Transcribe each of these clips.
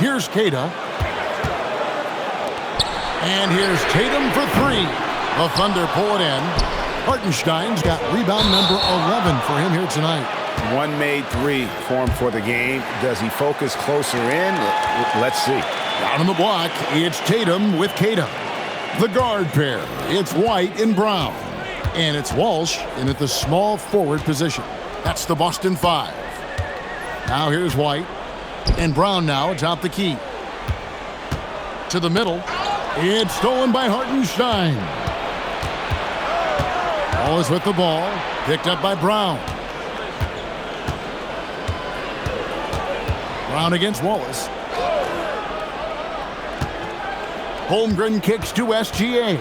Here's Kata. And here's Tatum for three. The Thunder pull it in. Hartenstein's got rebound number 11 for him here tonight. One made three for him for the game. Does he focus closer in? Let's see. Down on the block, it's Tatum with Kata. The guard pair, it's White and Brown. And it's Walsh in at the small forward position. That's the Boston five. Now here's White. And Brown now atop the key. To the middle. It's stolen by Hartenstein. Wallace with the ball. Picked up by Brown. Brown against Wallace. Holmgren kicks to SGA.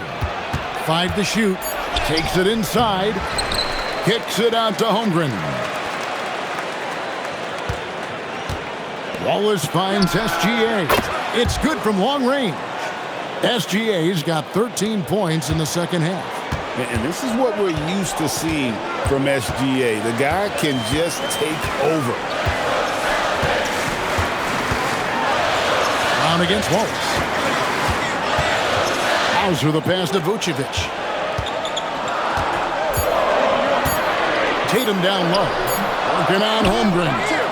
5 to shoot. Takes it inside. Kicks it out to Holmgren. Wallace finds SGA. It's good from long range. SGA's got 13 points in the second half. And this is what we're used to seeing from SGA. The guy can just take over. Brown against Wallace. Hauser the pass to Vucevic. Tatum down low. Working on Holmgren.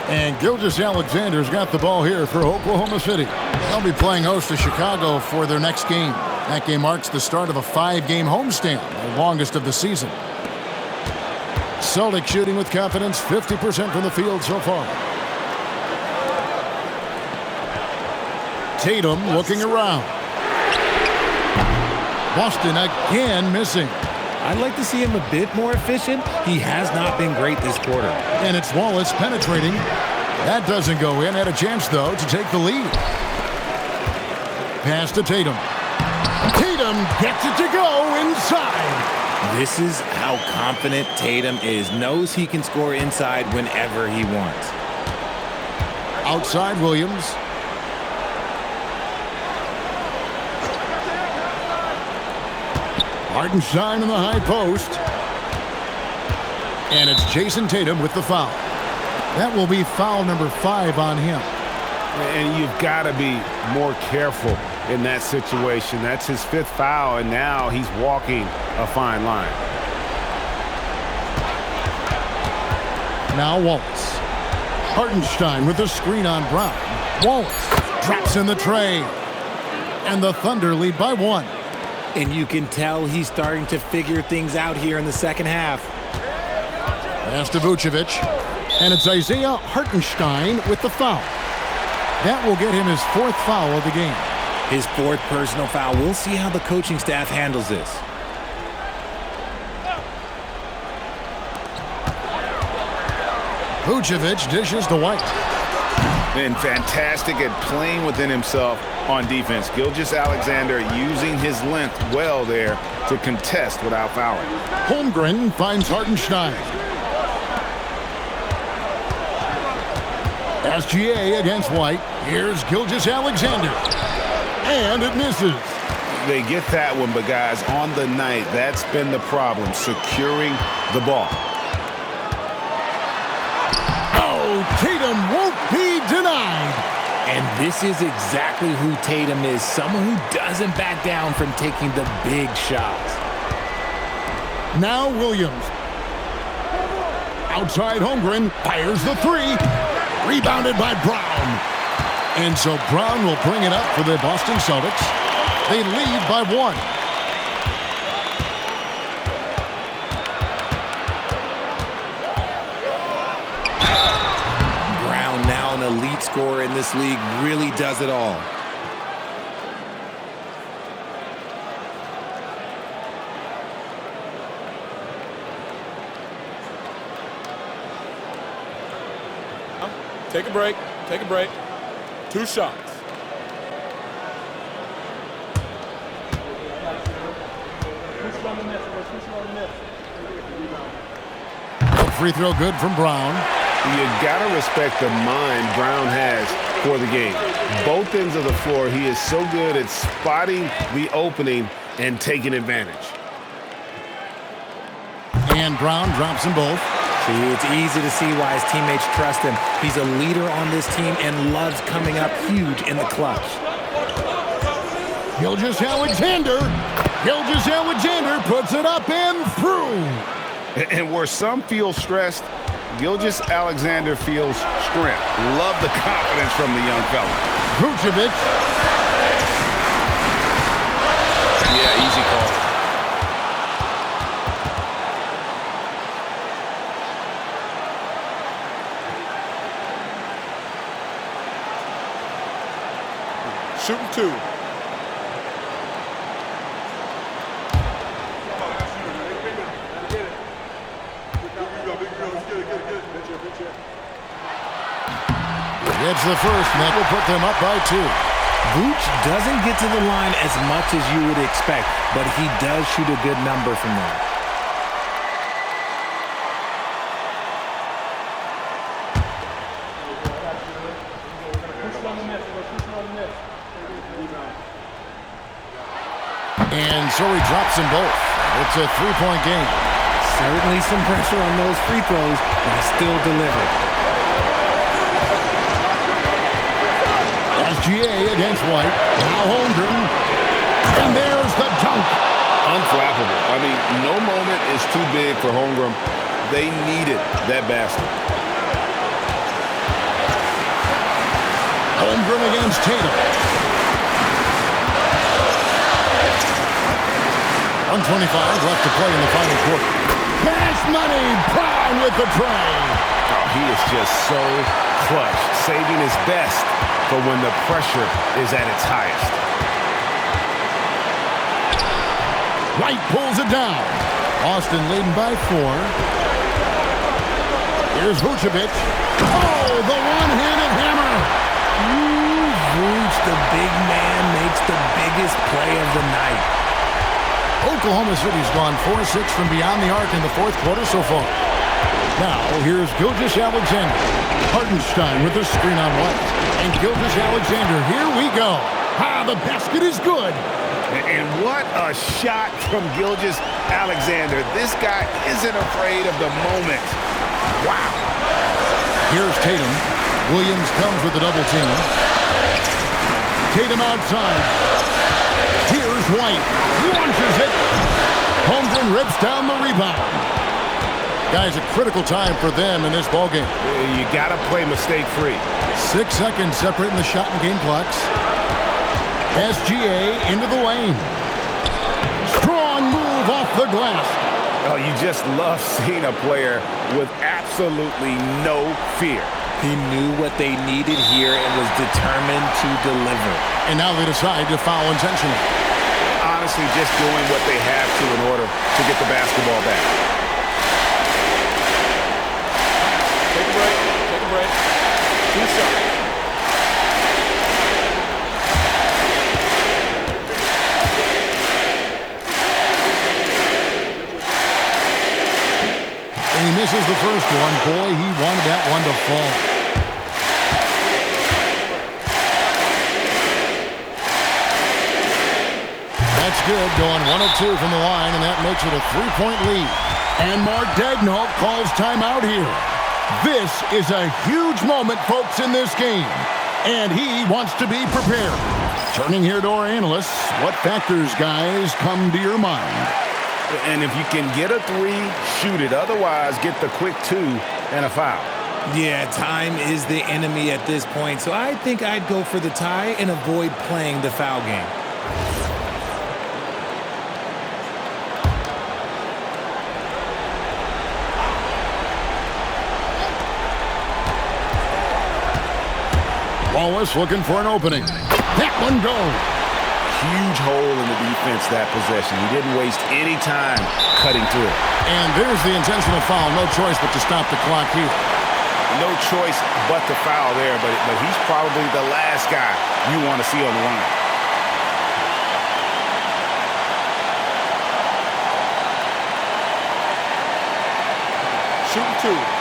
And Gilgeous-Alexander's got the ball here for Oklahoma City. They'll be playing host to Chicago for their next game. That game marks the start of a 5-game homestand, the longest of the season. Celtics shooting with confidence, 50% from the field so far. Tatum looking around. Boston again missing. I'd like to see him a bit more efficient. He has not been great this quarter. And it's Wallace penetrating. That doesn't go in. Had a chance, though, to take the lead. Pass to Tatum. Tatum gets it to go inside. This is how confident Tatum is. Knows he can score inside whenever he wants. Outside Williams. Hartenstein in the high post. And it's Jason Tatum with the foul. That will be foul number 5 on him. And you've got to be more careful in that situation. That's his 5th foul, and now he's walking a fine line. Now Wallace. Hartenstein with the screen on Brown. Wallace drops in the tray. And the Thunder lead by 1. And you can tell he's starting to figure things out here in the second half. Pass to Vucevic. And it's Isaiah Hartenstein with the foul. That will get him his 4th foul of the game. His 4th personal foul. We'll see how the coaching staff handles this. Vucevic dishes to White. Been fantastic at playing within himself on defense. Gilgeous-Alexander using his length well there to contest without fouling. Holmgren finds Hartenstein. SGA against White. Here's Gilgeous-Alexander. And it misses. They get that one, but guys, on the night, that's been the problem, securing the ball. Oh, Tatum won't be denied. And this is exactly who Tatum is, someone who doesn't back down from taking the big shots. Now Williams. Outside Holmgren fires the 3. Rebounded by Brown. And so Brown will bring it up for the Boston Celtics. They lead by 1. Brown, now an elite scorer in this league, really does it all. Take a break. Take a break. 2 shots. Free throw good from Brown. You got to respect the mind Brown has for the game. Both ends of the floor, he is so good at spotting the opening and taking advantage. And Brown drops them both. See, it's easy to see why his teammates trust him. He's a leader on this team and loves coming up huge in the clutch. Gilgeous-Alexander puts it up and through. And where some feel stressed, Gilgeous-Alexander feels strength. Love the confidence from the young fella. Vucevic. Yeah, easy call. Shooting 2. It's the first, and that will put them up by 2. Vooch doesn't get to the line as much as you would expect, but he does shoot a good number from there. And so he drops them both. It's a 3-point game. Certainly some pressure on those free throws, but still delivered. SGA against White. Now Holmgren. And there's the dunk. Unflappable. I mean, no moment is too big for Holmgren. They needed that basket. Holmgren against Tatum. 1:25 left to play in the final quarter. Cash money, Brown with the tray. Oh, he is just so clutch, saving his best for when the pressure is at its highest. White pulls it down. Austin leading by 4. Here's Vucevic. Oh, the one-handed hammer. Vooch, the big man, makes the biggest play of the night. Oklahoma City's gone 4-6 from beyond the arc in the fourth quarter so far. Now, here's Gilgeous-Alexander. Hartenstein with the screen on White. And Gilgeous-Alexander, here we go. The basket is good. And what a shot from Gilgeous-Alexander. This guy isn't afraid of the moment. Wow. Here's Tatum. Williams comes with the double team. Tatum outside. Here's White. Launches it. Holmgren rips down the rebound. Guys, a critical time for them in this ballgame. You got to play mistake-free. 6 seconds separating the shot and game clocks. SGA into the lane. Strong move off the glass. Oh, you just love seeing a player with absolutely no fear. He knew what they needed here and was determined to deliver. And now they decide to foul intentionally. Honestly, just doing what they have to in order to get the basketball back. Take a break. Take a break. 2 shots. And he misses the first one. Boy, he wanted that one to fall. That's good, going 1 of 2 from the line, and that makes it a 3-point lead. And Mark Daigneault calls timeout here. This is a huge moment, folks, in this game. And he wants to be prepared. Turning here to our analysts, what factors, guys, come to your mind? And if you can get a 3, shoot it. Otherwise, get the quick 2 and a foul. Yeah, time is the enemy at this point, so I think I'd go for the tie and avoid playing the foul game. Wallace looking for an opening. That one goes. Huge hole in the defense that possession. He didn't waste any time cutting through it. And there's the intentional foul. No choice but to stop the clock here. No choice but to foul there, but he's probably the last guy you want to see on the line. Shooting 2.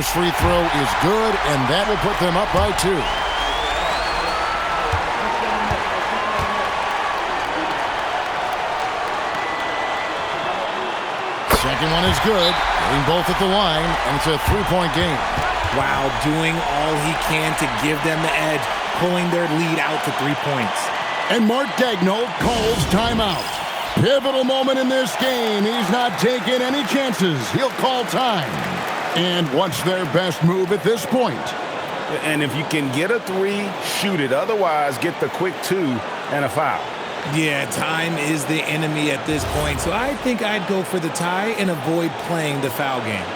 first free throw is good, and that will put them up by 2. Second one is good. Hitting both at the line, and it's a 3-point game. Wow, doing all he can to give them the edge, pulling their lead out to 3 points. And Mark Daigneault calls timeout. Pivotal moment in this game. He's not taking any chances. He'll call time. And what's their best move at this point? And if you can get a 3, shoot it. Otherwise, get the quick 2 and a foul. Yeah, time is the enemy at this point, so I think I'd go for the tie and avoid playing the foul game.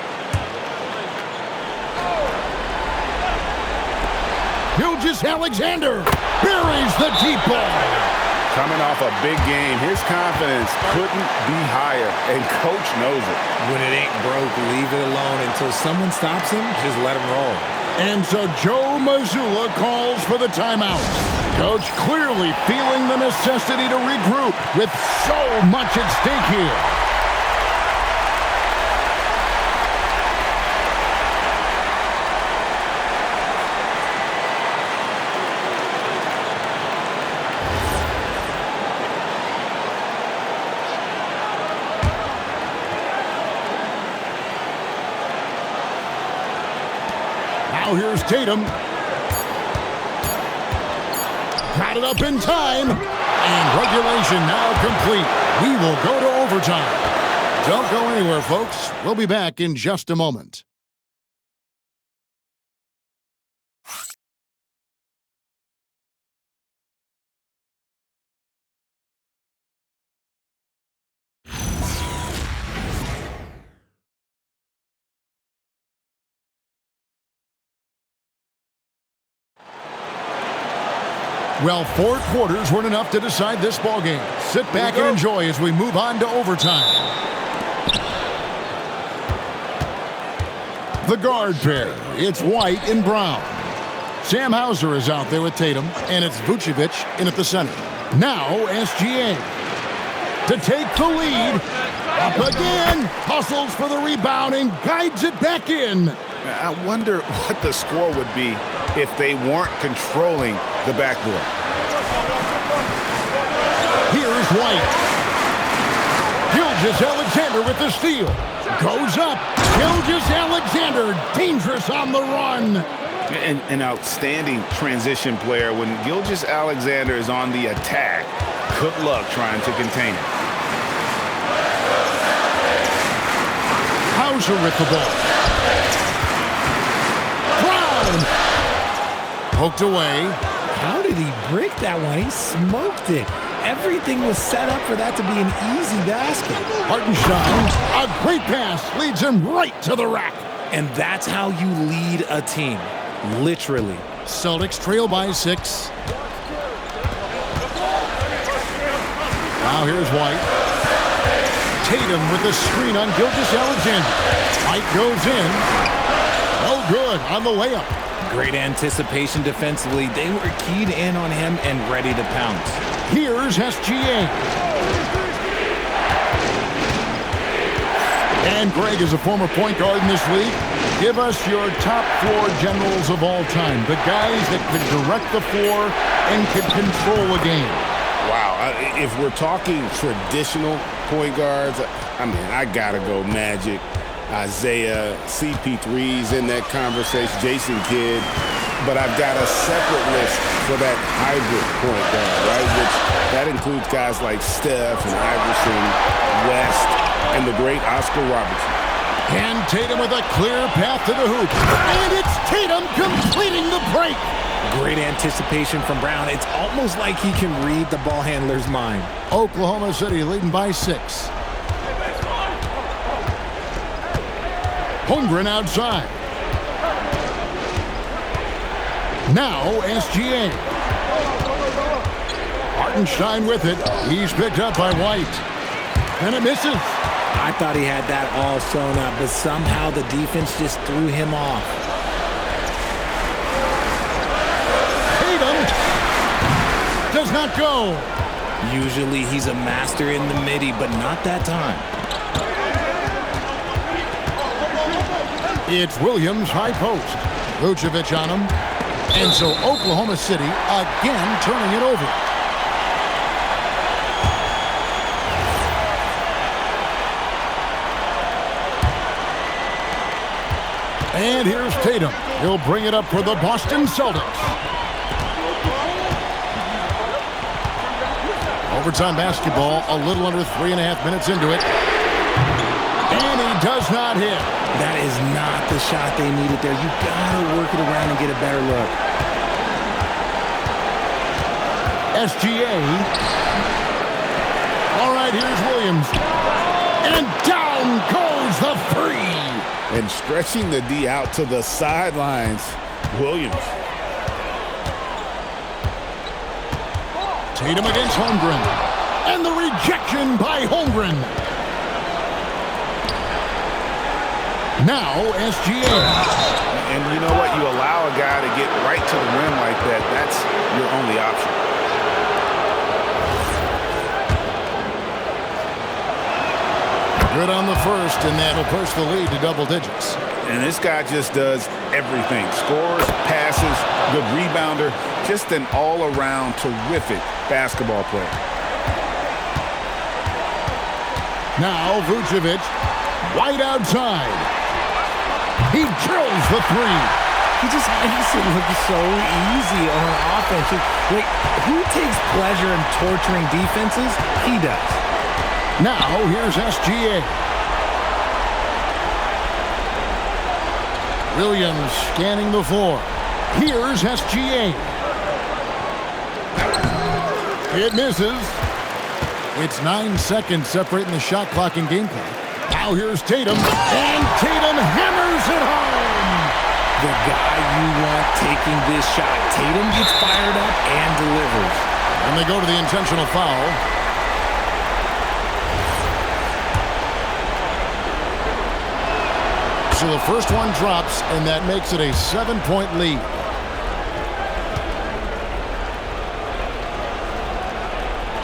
Alexander buries the deep ball. Coming off a big game, his confidence couldn't be higher, and coach knows it. When it ain't broke, leave it alone until someone stops him. Just let him roll. And so Joe Mazzulla calls for the timeout. Coach clearly feeling the necessity to regroup with so much at stake here. Now here's Tatum. Got it up in time. And regulation now complete. We will go to overtime. Don't go anywhere, folks. We'll be back in just a moment. Well, 4 quarters weren't enough to decide this ballgame. Sit back and enjoy as we move on to overtime. The guard pair, it's White and Brown. Sam Hauser is out there with Tatum, and it's Vucevic in at the center. Now, SGA. To take the lead. Up again. Hustles for the rebound and guides it back in. I wonder what the score would be if they weren't controlling the backboard. Here's White. Alexander with the steal. Goes up. Alexander, dangerous on the run. An outstanding transition player when Alexander is on the attack. Good luck trying to contain it. Hauser with the ball. Brown. Poked away. How did he break that one? He smoked it. Everything was set up for that to be an easy basket. Hartenstein, a great pass, leads him right to the rack. And that's how you lead a team, literally. Celtics trail by 6. Now here's White. Tatum with the screen on Alexander. White goes in. Oh, good on the layup. Great anticipation defensively. They were keyed in on him and ready to pounce. Here's SGA. And Greg is a former point guard in this league. Give us your top 4 generals of all time. The guys that could direct the floor and could control a game. Wow. If we're talking traditional point guards, I gotta go Magic, Isaiah, CP3's in that conversation, Jason Kidd. But I've got a separate list for that hybrid point guard, right? Which that includes guys like Steph and Iverson, West, and the great Oscar Robertson. And Tatum with a clear path to the hoop. And it's Tatum completing the break. Great anticipation from Brown. It's almost like he can read the ball handler's mind. Oklahoma City leading by 6. Holmgren outside. Now SGA. Hartenstein with it. He's picked up by White. And it misses. I thought he had that all sewn up, but somehow the defense just threw him off. Tatum does not go. Usually he's a master in the midi, but not that time. It's Williams high post. Vucevic on him. And so Oklahoma City again turning it over. And here's Tatum. He'll bring it up for the Boston Celtics. Overtime basketball, a little under 3.5 minutes into it. And he does not hit. That is not the shot they needed there. You gotta work it around and get a better look. SGA. All right, here's Williams. And down goes the three. And stretching the D out to the sidelines, Williams. Tatum against Holmgren. And the rejection by Holmgren. Now, SGA. And you know what? You allow a guy to get right to the rim like that. That's your only option. Good on the first, and that'll push the lead to double digits. And this guy just does everything. Scores, passes, good rebounder. Just an all-around terrific basketball player. Now, Vucevic. Wide outside. He drills the three. He just makes it look so easy on offense. Like, who takes pleasure in torturing defenses? He does. Now, here's SGA. Williams scanning the floor. Here's SGA. It misses. It's 9 seconds separating the shot clock and game clock. Now here's Tatum, and Tatum hammers it home. The guy you want taking this shot. Tatum gets fired up and delivers. And they go to the intentional foul. So the first one drops, and that makes it a 7-point lead.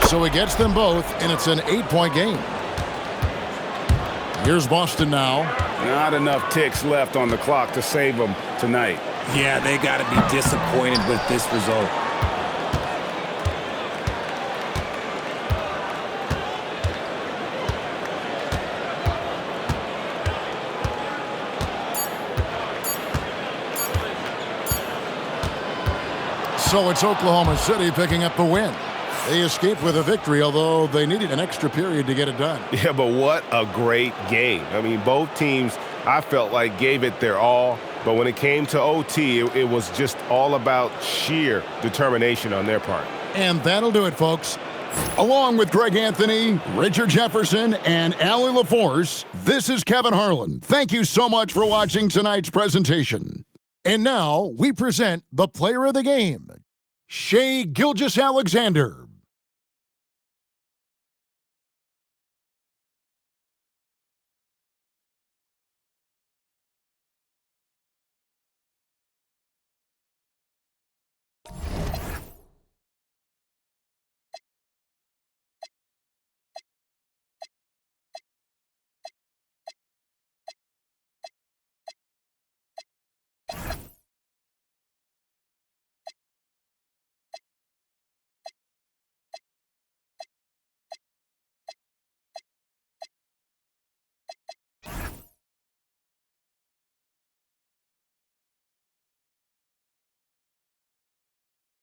So he gets them both, and it's an 8-point game. Here's Boston now. Not enough ticks left on the clock to save them tonight. Yeah, they got to be disappointed with this result. So it's Oklahoma City picking up the win. They escaped with a victory, although they needed an extra period to get it done. Yeah, but what a great game. I mean, both teams, I felt like, gave it their all. But when it came to OT, it was just all about sheer determination on their part. And that'll do it, folks. Along with Greg Anthony, Richard Jefferson, and Allie LaForce, this is Kevin Harlan. Thank you so much for watching tonight's presentation. And now we present the player of the game, Shai Gilgeous-Alexander.